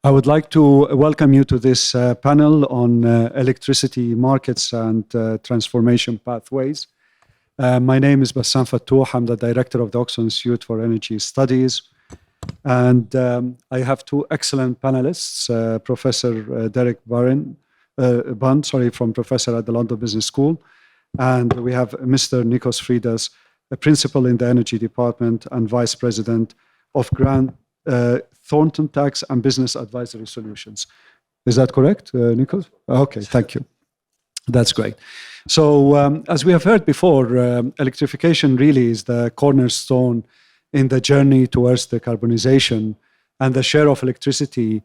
I would like to welcome you to this panel on electricity markets and transformation pathways. My name is Bassam Fattouh. I'm the director of the Oxford Institute for Energy Studies. And I have two excellent panelists, Professor Derek Bunn, from Professor at the London Business School. And we have Mr. Nikos Frydas, a principal in the Energy Department and Vice President of Thornton Tax and Business Advisory Solutions. Is that correct, Nikos? Okay, thank you. That's great. So as we have heard before, electrification really is the cornerstone in the journey towards decarbonization, and the share of electricity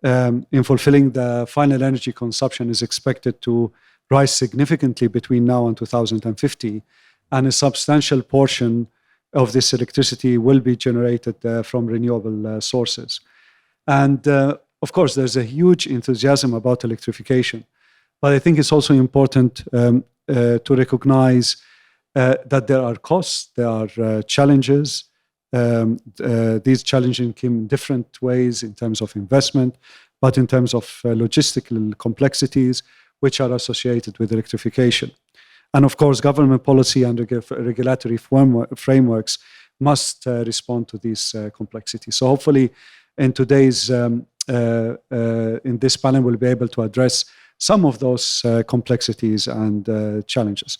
in fulfilling the final energy consumption is expected to rise significantly between now and 2050, and a substantial portion of this electricity will be generated from renewable sources. And of course, there's a huge enthusiasm about electrification, but I think it's also important to recognize that there are costs, there are challenges. These challenges come in different ways in terms of investment, but in terms of logistical complexities which are associated with electrification. And of course, government policy and regulatory frameworks must respond to these complexities. So hopefully in today's, in this panel, we'll be able to address some of those complexities and challenges.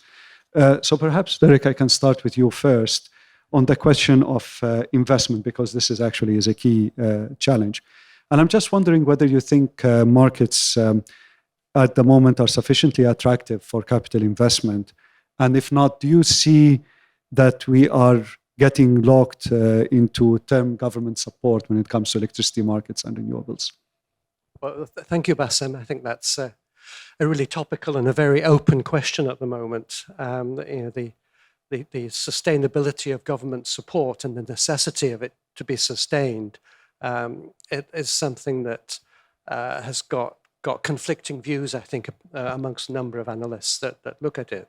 So perhaps, Derek, I can start with you first on the question of investment, because this is actually a key challenge. And I'm just wondering whether you think markets at the moment are sufficiently attractive for capital investment? And if not, do you see that we are getting locked into term government support when it comes to electricity markets and renewables? Well, thank you, Bassam. I think that's a really topical and a very open question at the moment. The sustainability of government support and the necessity of it to be sustained it is something that has got conflicting views, I think, amongst a number of analysts that look at it.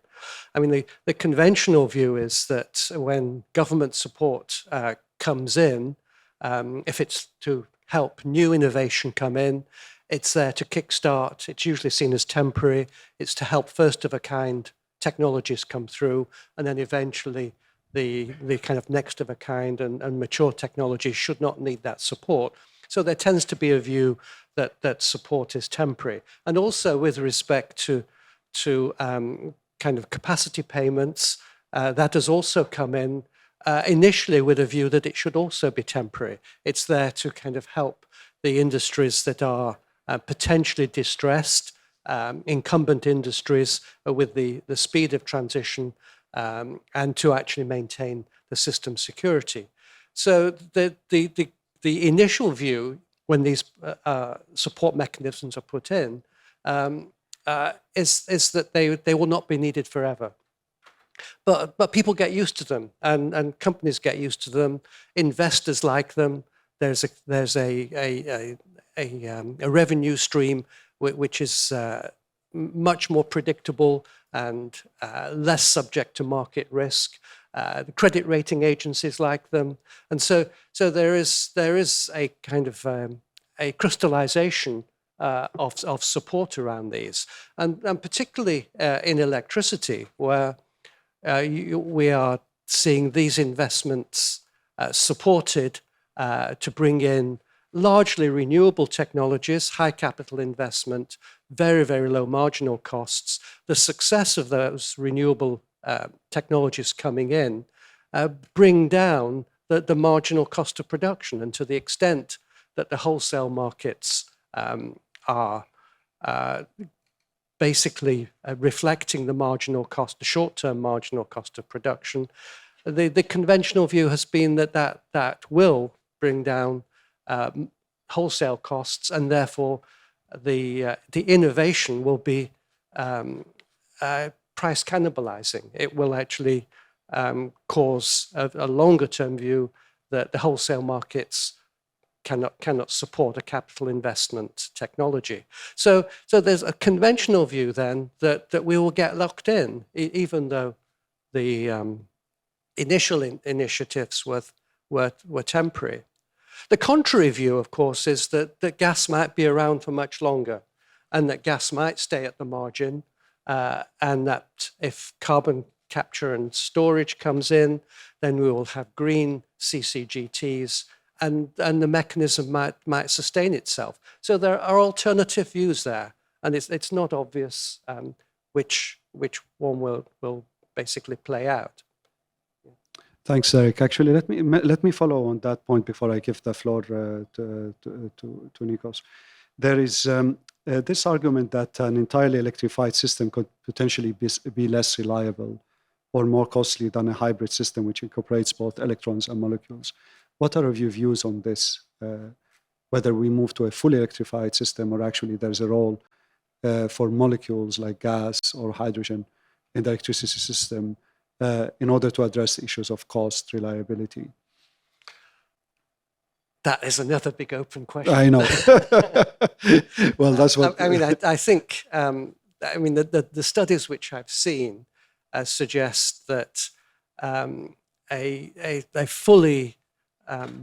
I mean, the conventional view is that when government support comes in, if it's to help new innovation come in, it's there to kickstart. It's usually seen as temporary. It's to help first-of-a-kind technologies come through, and then eventually the kind of next-of-a-kind and mature technologies should not need that support. So there tends to be a view that support is temporary. And also with respect to kind of capacity payments, that has also come in initially with a view that it should also be temporary. It's there to kind of help the industries that are potentially distressed, incumbent industries with the speed of transition, and to actually maintain the system security. So the initial view when these support mechanisms are put in is that they will not be needed forever. But people get used to them, and companies get used to them. Investors like them. There's a revenue stream which is much more predictable and less subject to market risk. The credit rating agencies like them, and so there is a kind of a crystallization of support around these, and particularly in electricity, where we are seeing these investments supported to bring in largely renewable technologies, high capital investment, very, very low marginal costs. The success of those renewable technologies coming in bring down the marginal cost of production, and to the extent that the wholesale markets are basically reflecting the marginal cost, the short-term marginal cost of production, the conventional view has been that will bring down wholesale costs, and therefore the innovation will be price cannibalizing. It will actually cause a longer-term view that the wholesale markets cannot support a capital investment technology. So there's a conventional view then that we will get locked in, even though the initial initiatives were temporary. The contrary view, of course, is that gas might be around for much longer, and that gas might stay at the margin, and that if carbon capture and storage comes in, then we will have green CCGTs, and the mechanism might sustain itself. So there are alternative views there, and it's not obvious which one will basically play out. Thanks, Eric. Actually, let me follow on that point before I give the floor to Nikos. There is this argument that an entirely electrified system could potentially be less reliable or more costly than a hybrid system which incorporates both electrons and molecules. What are your views on this? Whether we move to a fully electrified system, or actually there's a role for molecules like gas or hydrogen in the electricity system in order to address the issues of cost, reliability? That is another big open question. I know. Well, that's what... I mean, I think, the studies which I've seen suggest that a fully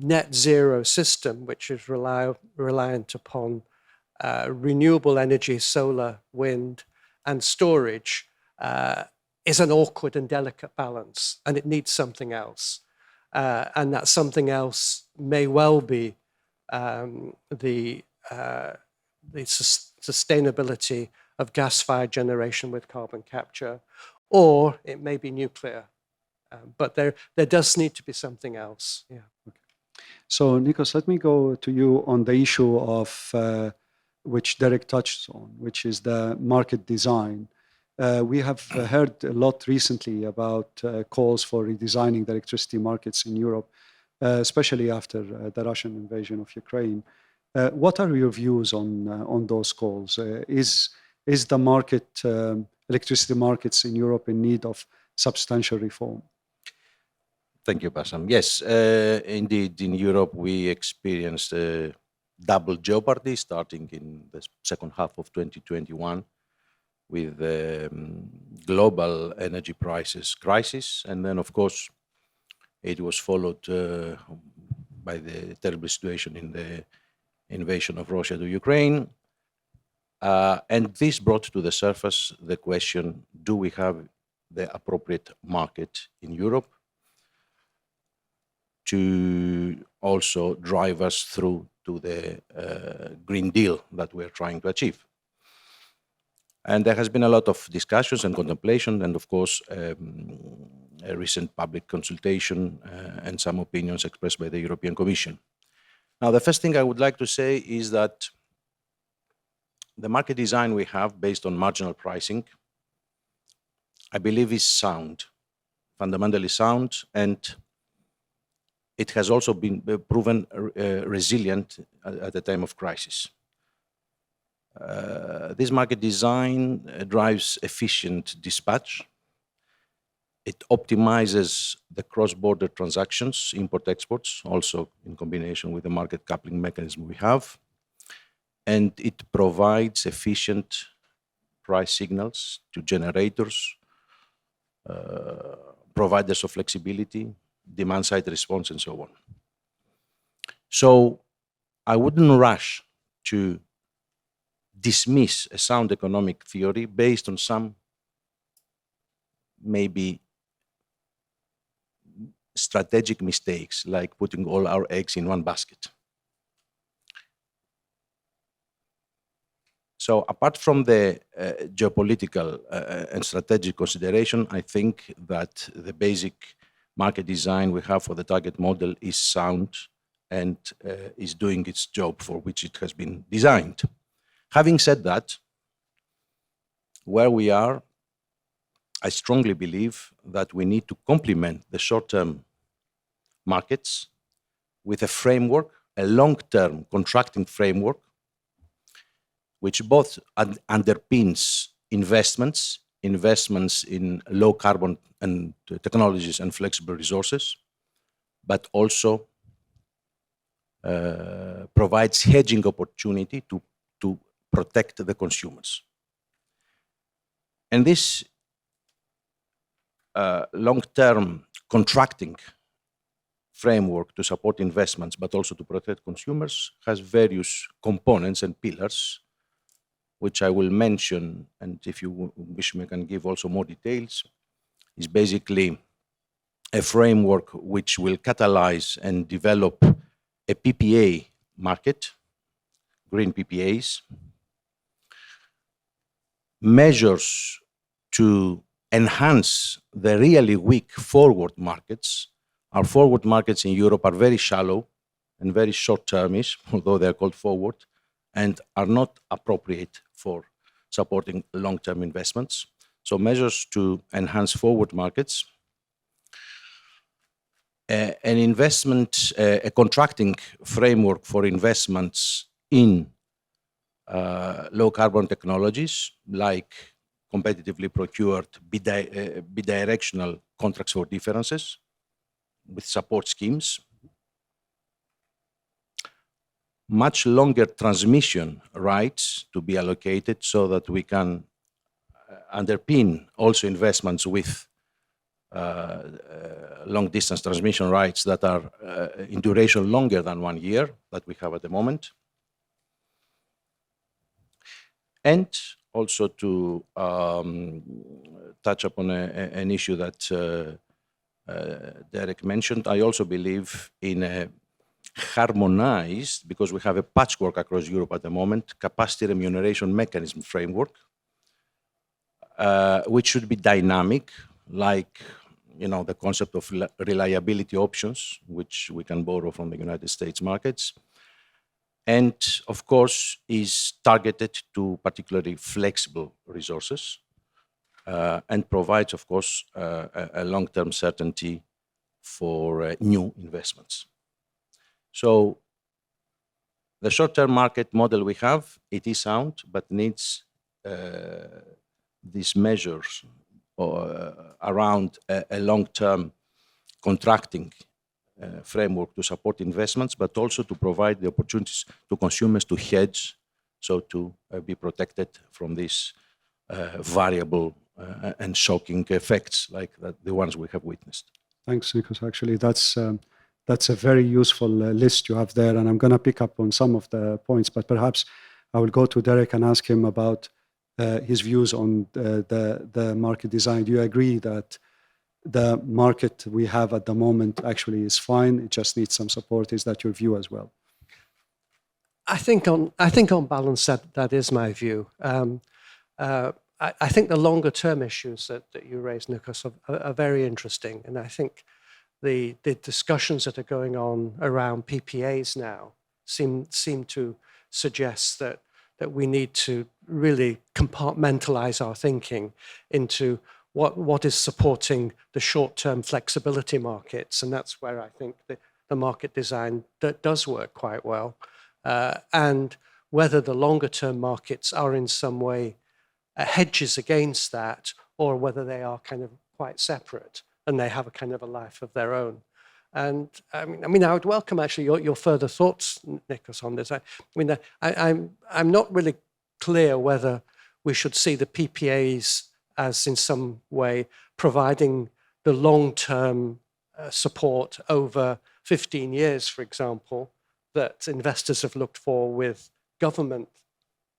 net zero system, which is reliant upon renewable energy, solar, wind, and storage, is an awkward and delicate balance, and it needs something else. And that something else may well be the sustainability of gas-fired generation with carbon capture, or it may be nuclear. But there does need to be something else. Yeah. Okay. So, Nikos, let me go to you on the issue of which Derek touched on, which is the market design. We have heard a lot recently about calls for redesigning the electricity markets in Europe, especially after the Russian invasion of Ukraine. What are your views on those calls? Is the market, electricity markets in Europe in need of substantial reform? Thank you, Bassam. Yes, indeed, in Europe we experienced a double jeopardy starting in the second half of 2021 with the global energy prices crisis. And then, of course, it was followed by the terrible situation in the invasion of Russia to Ukraine. And this brought to the surface the question, do we have the appropriate market in Europe to also drive us through to the Green Deal that we're trying to achieve? And there has been a lot of discussions and contemplation, and of course, a recent public consultation and some opinions expressed by the European Commission. Now, the first thing I would like to say is that the market design we have based on marginal pricing, I believe is sound, fundamentally sound, and it has also been proven resilient at the time of crisis. This market design drives efficient dispatch. It optimizes the cross-border transactions, import-exports, also in combination with the market coupling mechanism we have. And it provides efficient price signals to generators, providers of flexibility, demand-side response, and so on. So I wouldn't rush to dismiss a sound economic theory based on some maybe strategic mistakes, like putting all our eggs in one basket. So apart from the geopolitical and strategic consideration, I think that the basic market design we have for the target model is sound and is doing its job for which it has been designed. Having said that, where we are, I strongly believe that we need to complement the short-term markets with a framework, a long-term contracting framework, which both underpins investments in low carbon and technologies and flexible resources, but also provides hedging opportunity to protect the consumers. And this long-term contracting framework to support investments, but also to protect consumers, has various components and pillars, which I will mention, and if you wish, we can give also more details. Is basically a framework which will catalyze and develop a PPA market, green PPAs, measures to enhance the really weak forward markets. Our forward markets in Europe are very shallow and very short-termish, although they're called forward, and are not appropriate for supporting long-term investments. So measures to enhance forward markets, a contracting framework for investments in low carbon technologies, like competitively procured bidirectional contracts for differences with support schemes, much longer transmission rights to be allocated so that we can underpin also investments with long-distance transmission rights that are in duration longer than 1 year that we have at the moment. And also to touch upon an issue that Derek mentioned, I also believe in a harmonized, because we have a patchwork across Europe at the moment, capacity remuneration mechanism framework, which should be dynamic, like the concept of reliability options, which we can borrow from the United States markets, and of course is targeted to particularly flexible resources, and provides, of course, a long-term certainty for new investments. So the short-term market model we have, it is sound, but needs these measures around a long-term contracting framework to support investments, but also to provide the opportunities to consumers to hedge, so to be protected from these variable and shocking effects like the ones we have witnessed. Thanks, Nikos. Actually, that's a very useful list you have there, and I'm going to pick up on some of the points, but perhaps I will go to Derek and ask him about his views on the market design. Do you agree that the market we have at the moment actually is fine, it just needs some support? Is that your view as well? I think on balance that is my view. I think the longer term issues that you raised, Nikos, are very interesting, and I think the discussions that are going on around PPAs now seem to suggest that we need to really compartmentalize our thinking into what is supporting the short-term flexibility markets, and that's where I think the market design does work quite well, and whether the longer-term markets are in some way hedges against that, or whether they are kind of quite separate and they have a kind of a life of their own. And I mean, I would welcome actually your further thoughts, Nikos, on this. I'm not really clear whether we should see the PPAs as in some way providing the long-term support over 15 years, for example, that investors have looked for with government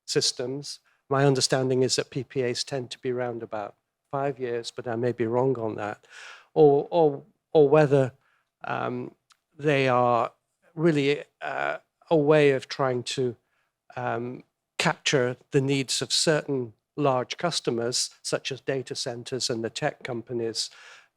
systems. My understanding is that PPAs tend to be around about 5 years, but I may be wrong on that, or whether they are really a way of trying to capture the needs of certain large customers, such as data centers and the tech companies,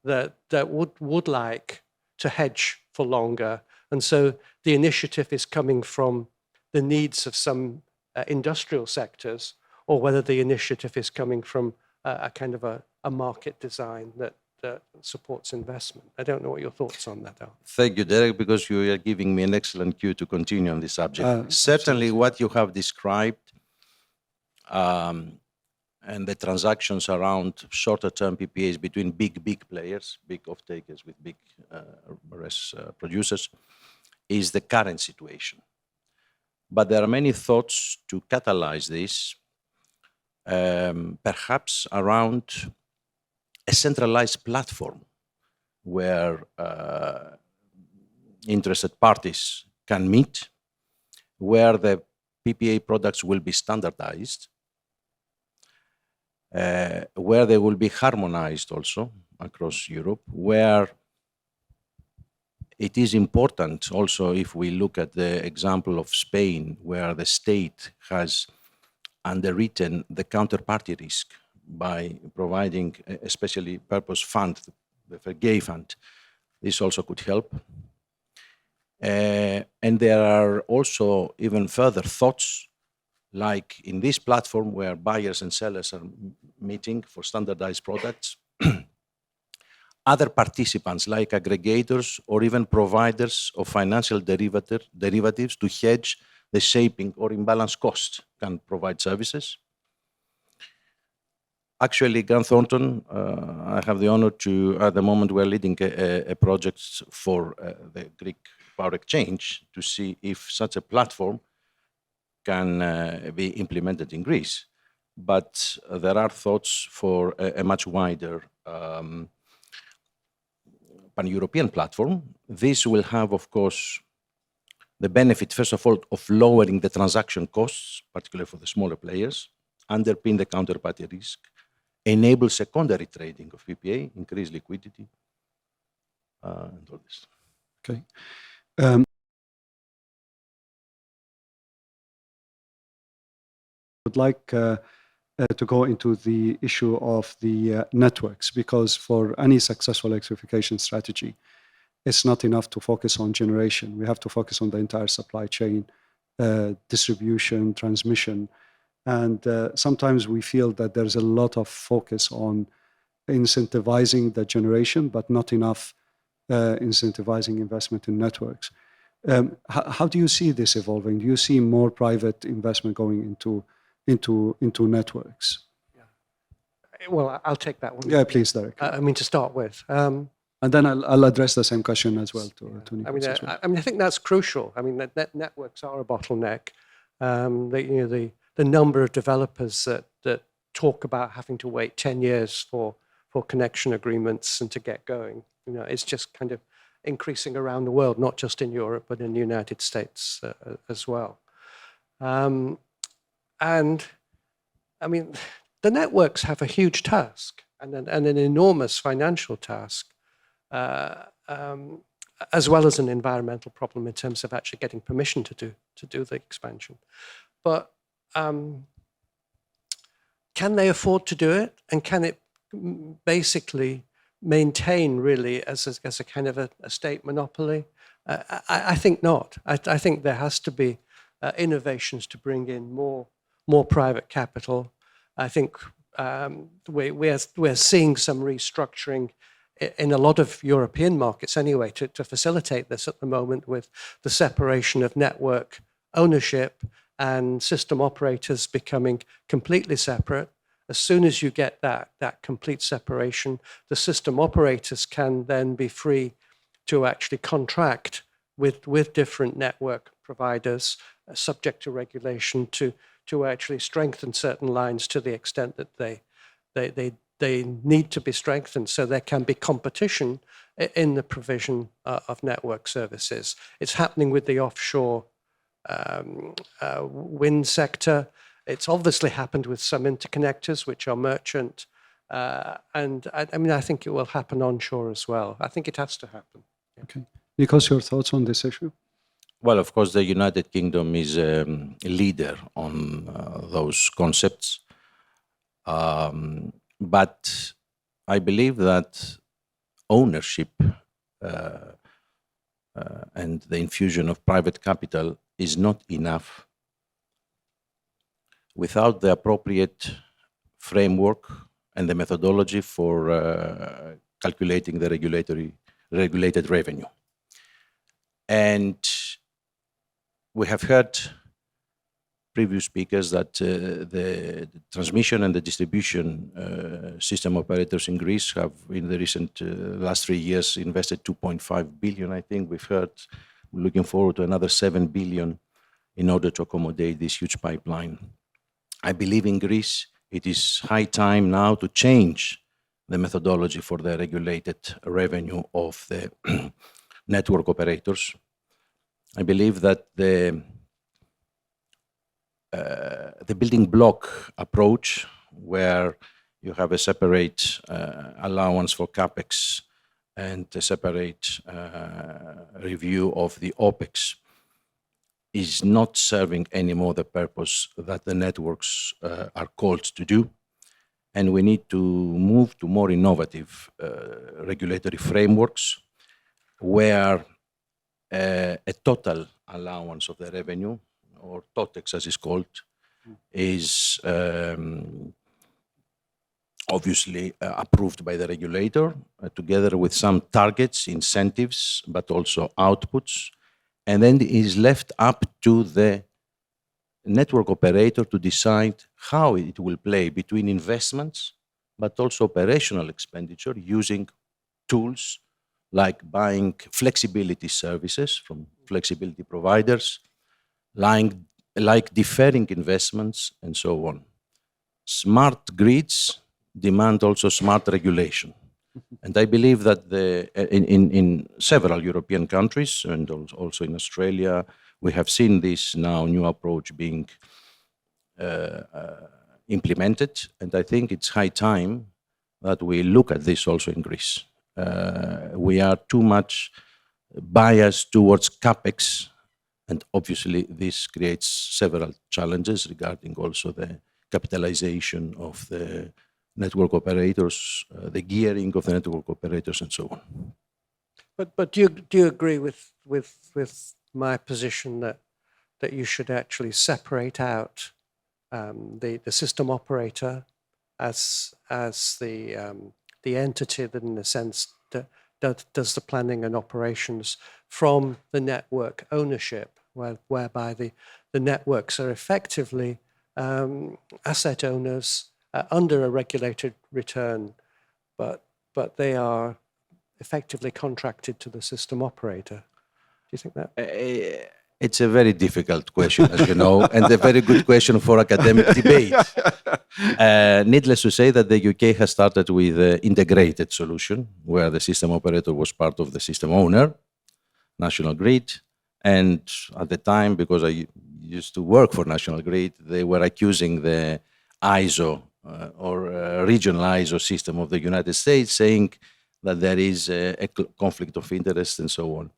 that would like to hedge for longer. And so the initiative is coming from the needs of some industrial sectors, or whether the initiative is coming from a kind of a market design that supports investment. I don't know what your thoughts on that are. Thank you, Derek, because you are giving me an excellent cue to continue on this subject. Certainly what you have described and the transactions around shorter-term PPAs between big players, big off-takers with big producers, is the current situation. But there are many thoughts to catalyze this, perhaps around a centralized platform where interested parties can meet, where the PPA products will be standardized, where they will be harmonized also across Europe, where it is important also, if we look at the example of Spain, where the state has underwritten the counterparty risk by providing a specially purpose fund, the FGA fund. This also could help. And there are also even further thoughts, like in this platform where buyers and sellers are meeting for standardized products, other participants like aggregators or even providers of financial derivatives to hedge the shaping or imbalance cost can provide services. Actually, Thornton, I have the honor to, at the moment, we're leading a project for the Greek Power Exchange to see if such a platform can be implemented in Greece. But there are thoughts for a much wider pan-European platform. This will have, of course, the benefit, first of all, of lowering the transaction costs, particularly for the smaller players, underpin the counterparty risk, enable secondary trading of PPA, increase liquidity, and all this. Okay. Would like to go into the issue of the networks, because for any successful electrification strategy, it's not enough to focus on generation. We have to focus on the entire supply chain, distribution, transmission. And sometimes we feel that there's a lot of focus on incentivizing the generation, but not enough incentivizing investment in networks. How do you see this evolving? Do you see more private investment going into networks? Yeah. Well, I'll take that one. Yeah, please, Derek. I mean, to start with. And then I'll address the same question as well to Nikos. I mean, I think that's crucial. I mean, networks are a bottleneck. The number of developers that talk about having to wait 10 years for connection agreements and to get going, it's just kind of increasing around the world, not just in Europe, but in the United States as well. And I mean, the networks have a huge task and an enormous financial task, as well as an environmental problem in terms of actually getting permission to do the expansion. But can they afford to do it? And can it basically maintain really as a kind of a state monopoly? I think not. I think there has to be innovations to bring in more private capital. I think we're seeing some restructuring in a lot of European markets anyway to facilitate this at the moment, with the separation of network ownership and system operators becoming completely separate. As soon as you get that complete separation, the system operators can then be free to actually contract with different network providers, subject to regulation, to actually strengthen certain lines to the extent that they need to be strengthened, so there can be competition in the provision of network services. It's happening with the offshore wind sector. It's obviously happened with some interconnectors, which are merchant. And I mean, I think it will happen onshore as well. I think it has to happen. Okay. Nikos, your thoughts on this issue? Well, of course, the United Kingdom is a leader on those concepts. But I believe that ownership and the infusion of private capital is not enough without the appropriate framework and the methodology for calculating the regulated revenue. And we have heard previous speakers that the transmission and the distribution system operators in Greece have, in the recent last 3 years, invested 2.5 billion, I think. We've heard, looking forward to another 7 billion in order to accommodate this huge pipeline. I believe in Greece, it is high time now to change the methodology for the regulated revenue of the network operators. I believe that the building block approach, where you have a separate allowance for CapEx and a separate review of the OpEx, is not serving anymore the purpose that the networks are called to do. And we need to move to more innovative regulatory frameworks where a total allowance of the revenue, or TOTEX as it's called, is obviously approved by the regulator together with some targets, incentives, but also outputs. And then it is left up to the network operator to decide how it will play between investments, but also operational expenditure using tools like buying flexibility services from flexibility providers, like deferring investments, and so on. Smart grids demand also smart regulation. And I believe that in several European countries, and also in Australia, we have seen this now new approach being implemented. And I think it's high time that we look at this also in Greece. We are too much biased towards CapEx, and obviously this creates several challenges regarding also the capitalization of the network operators, the gearing of the network operators, and so on. But do you agree with my position that you should actually separate out the system operator as the entity that, in a sense, does the planning and operations from the network ownership, whereby the networks are effectively asset owners under a regulated return, but they are effectively contracted to the system operator. Do you think that? It's a very difficult question, as you know, and a very good question for academic debate. Needless to say that the UK has started with an integrated solution where the system operator was part of the system owner, National Grid. And at the time, because I used to work for National Grid, they were accusing the ISO or regional ISO system of the United States, saying that there is a conflict of interest and so on.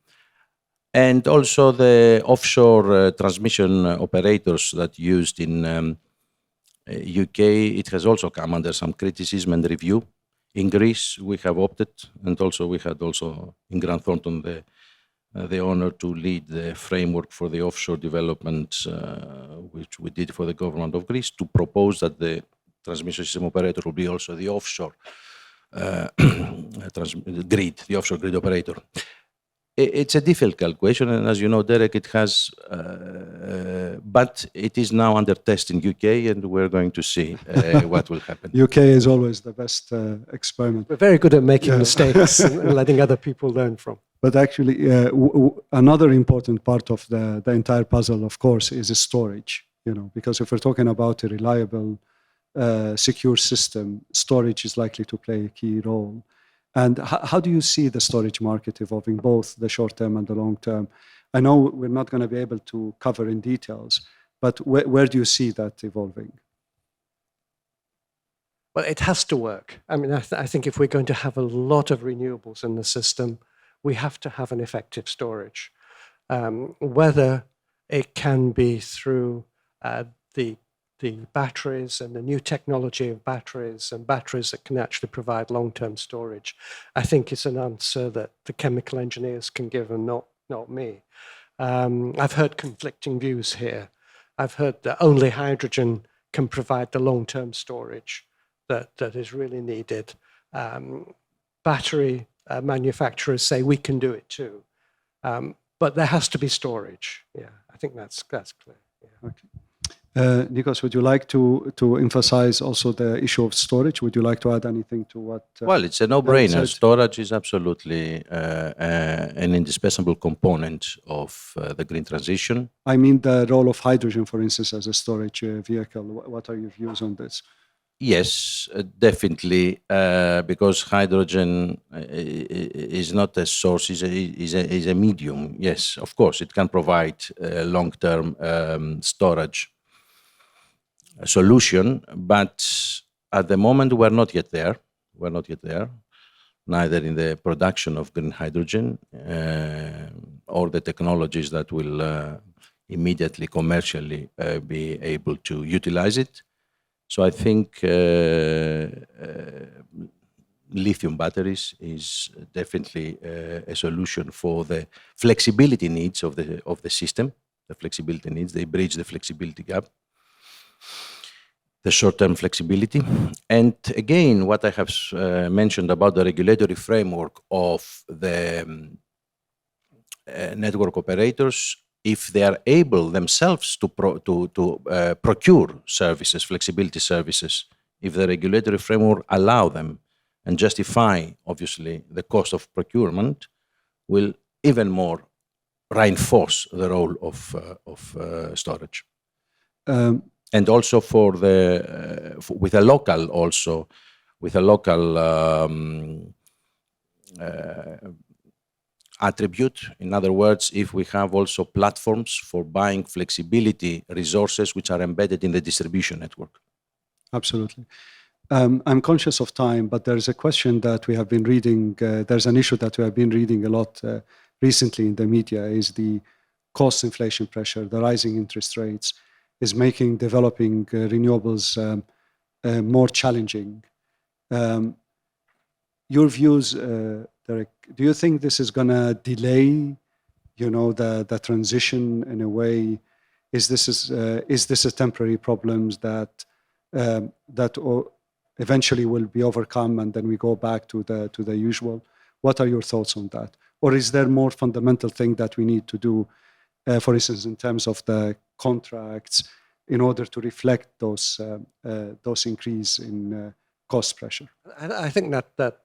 And also the offshore transmission operators that used in UK, it has also come under some criticism and review. In Greece, we have opted, and also we had also in Grand Thornton the honor to lead the framework for the offshore development, which we did for the government of Greece, to propose that the transmission system operator will be also the offshore grid, the offshore grid operator. It's a difficult question, and as you know, Derek, it has, but it is now under test in UK, and we're going to see what will happen. UK is always the best experiment. We're very good at making mistakes and letting other people learn from. But actually, another important part of the entire puzzle, of course, is storage. Because if we're talking about a reliable, secure system, storage is likely to play a key role. And how do you see the storage market evolving, both the short term and the long term? I know we're not going to be able to cover in details, but where do you see that evolving? Well, it has to work. I mean, I think if we're going to have a lot of renewables in the system, we have to have an effective storage. Whether it can be through the batteries and the new technology of batteries and batteries that can actually provide long-term storage, I think it's an answer that the chemical engineers can give and not me. I've heard conflicting views here. I've heard that only hydrogen can provide the long-term storage that is really needed. Battery manufacturers say we can do it too. But there has to be storage. Yeah, I think that's clear. Yeah. Okay. Nikos, would you like to emphasize also the issue of storage? Would you like to add anything to what? Well, it's a no-brainer. Storage is absolutely an indispensable component of the green transition. I mean the role of hydrogen, for instance, as a storage vehicle. What are your views on this? Yes, definitely, because hydrogen is not a source, is a medium. Yes, of course, it can provide long-term storage solution, but at the moment we're not yet there. We're not yet there, neither in the production of green hydrogen or the technologies that will immediately commercially be able to utilize it. So I think lithium batteries is definitely a solution for the flexibility needs of the system. The flexibility needs, they bridge the flexibility gap, the short-term flexibility. And again, what I have mentioned about the regulatory framework of the network operators, if they are able themselves to procure services, flexibility services, if the regulatory framework allow them and justify, obviously, the cost of procurement, will even more reinforce the role of storage. And also for the with a local attribute. In other words, if we have also platforms for buying flexibility resources which are embedded in the distribution network. Absolutely. I'm conscious of time, but there's a question that we have been reading. There's an issue that we have been reading a lot recently in the media, is the cost inflation pressure. The rising interest rates is making developing renewables more challenging. Your views, Derek, do you think this is going to delay, the transition in a way? Is this a temporary problem that eventually will be overcome, and then we go back to the usual? What are your thoughts on that? Or is there more fundamental thing that we need to do, for instance, in terms of the contracts, in order to reflect those increase in cost pressure? I think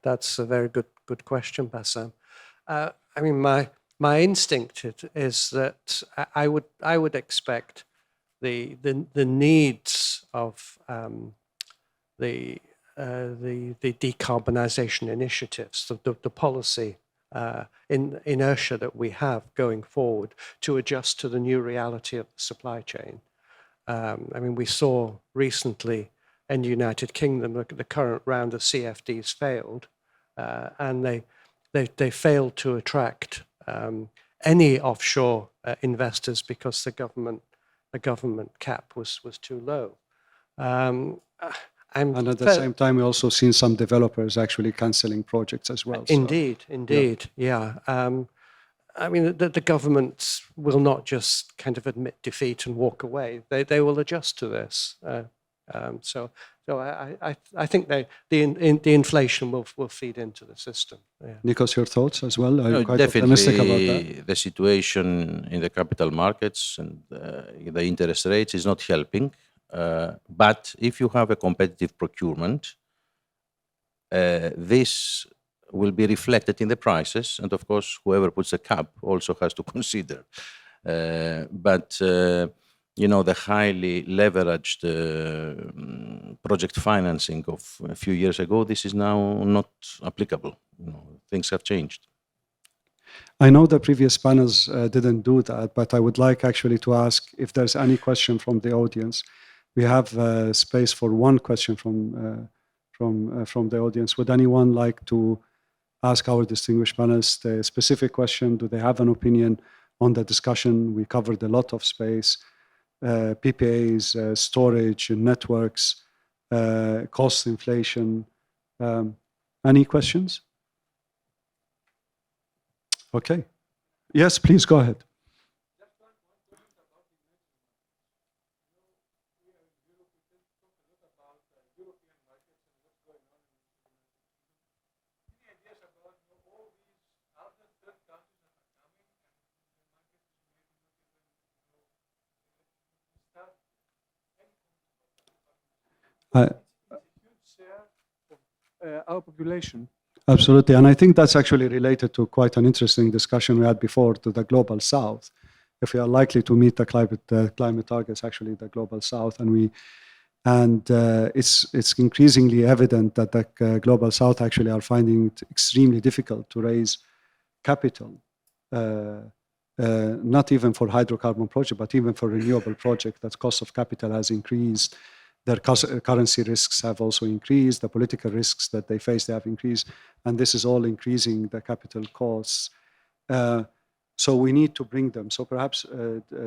that's a very good question, Bassam. I mean, my instinct is that I would expect the needs of the decarbonization initiatives, the policy inertia that we have going forward, to adjust to the new reality of the supply chain. I mean, we saw recently in the United Kingdom, the current round of CFDs failed, and they failed to attract any offshore investors because the government cap was too low. And at the same time, we also seen some developers actually cancelling projects as well. Indeed, yeah. I mean, the government will not just kind of admit defeat and walk away. They will adjust to this. So I think the inflation will feed into the system. Yeah. Nikos, your thoughts as well? Are you quite optimistic about that? The situation in the capital markets and the interest rates is not helping. But if you have a competitive procurement, this will be reflected in the prices, and of course, whoever puts a cap also has to consider. But the highly leveraged project financing of a few years ago, this is now not applicable. Things have changed. I know the previous panels didn't do that, but I would like actually to ask if there's any question from the audience. We have space for one question from the audience. Would anyone like to ask our distinguished panelists a specific question? Do they have an opinion on the discussion? We covered a lot of space, PPAs, storage, networks, cost inflation. Any questions? Okay. Yes, please go ahead. Our population. Absolutely, and I think that's actually related to quite an interesting discussion we had before, to the global south. If we are likely to meet the climate targets, actually the global south, and And it's increasingly evident that the Global South actually are finding it extremely difficult to raise capital, not even for hydrocarbon project, but even for renewable project. That cost of capital has increased. Their currency risks have also increased. The political risks that they face, they have increased. And this is all increasing the capital costs. So we need to bring them. So perhaps,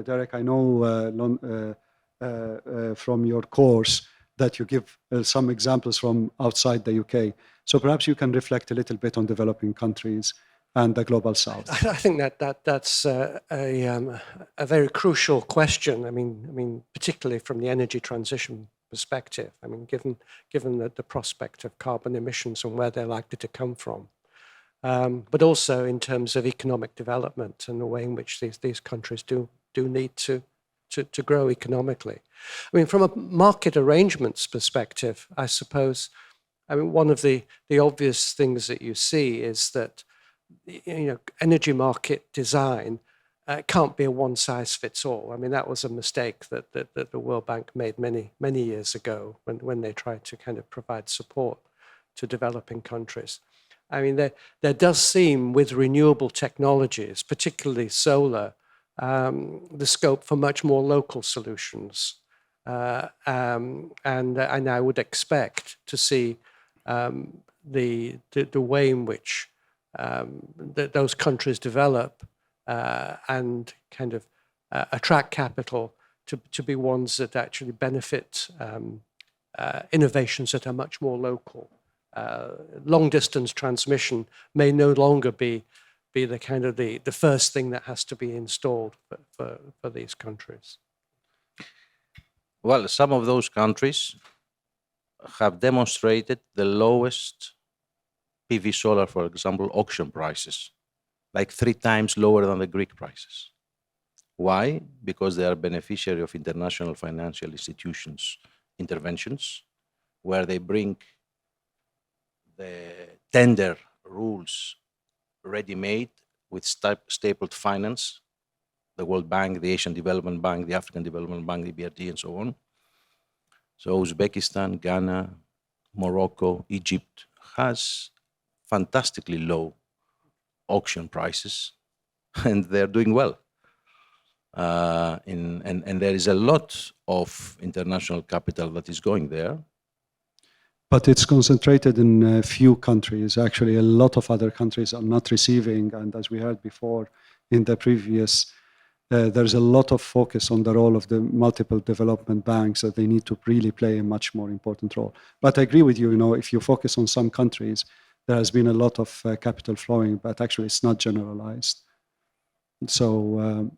Derek, I know from your course that you give some examples from outside the UK. So perhaps you can reflect a little bit on developing countries and the Global South. I think that's a very crucial question. I mean, particularly from the energy transition perspective. I mean, given the prospect of carbon emissions and where they're likely to come from, but also in terms of economic development and the way in which these countries do need to grow economically. I mean, from a market arrangements perspective, I suppose, I mean, one of the obvious things that you see is that, energy market design can't be a one-size-fits-all. I mean, that was a mistake that the World Bank made many years ago when they tried to kind of provide support to developing countries. I mean, there does seem, with renewable technologies, particularly solar, the scope for much more local solutions. And I would expect to see the way in which those countries develop and kind of attract capital to be ones that actually benefit innovations that are much more local. Long-distance transmission may no longer be the kind of the first thing that has to be installed for these countries. Well, some of those countries have demonstrated the lowest PV solar, for example, auction prices, like 3 times lower than the Greek prices. Why? Because they are beneficiary of international financial institutions' interventions, where they bring the tender rules ready-made with stapled finance, the World Bank, the Asian Development Bank, the African Development Bank, the BRD, and so on. So Uzbekistan, Ghana, Morocco, Egypt has fantastically low auction prices, and they're doing well. And there is a lot of international capital that is going there. But it's concentrated in a few countries. Actually, a lot of other countries are not receiving. And as we heard before in the previous, there's a lot of focus on the role of the multiple development banks, that they need to really play a much more important role. But I agree with you, if you focus on some countries, there has been a lot of capital flowing, but actually it's not generalized. So,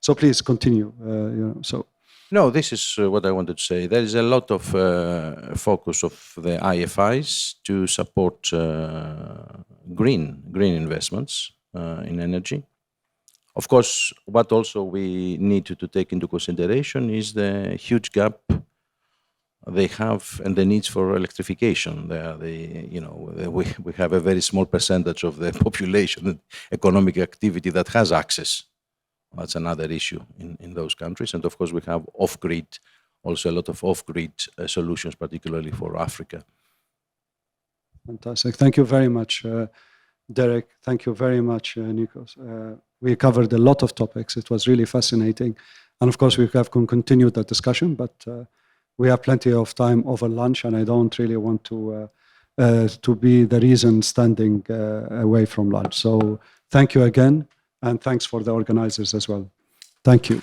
so please continue. No, this is what I wanted to say. There is a lot of focus of the IFIs to support green investments in energy. Of course, what also we need to take into consideration is the huge gap they have and the needs for electrification. We have a very small percentage of the population, economic activity that has access. That's another issue in those countries. And of course, we have off-grid, also a lot of off-grid solutions, particularly for Africa. Fantastic. Thank you very much, Derek. Thank you very much, Nikos. We covered a lot of topics. It was really fascinating. And of course, we have continued the discussion, but we have plenty of time over lunch, and I don't really want to be the reason standing away from lunch. So thank you again. And thanks for the organizers as well. Thank you.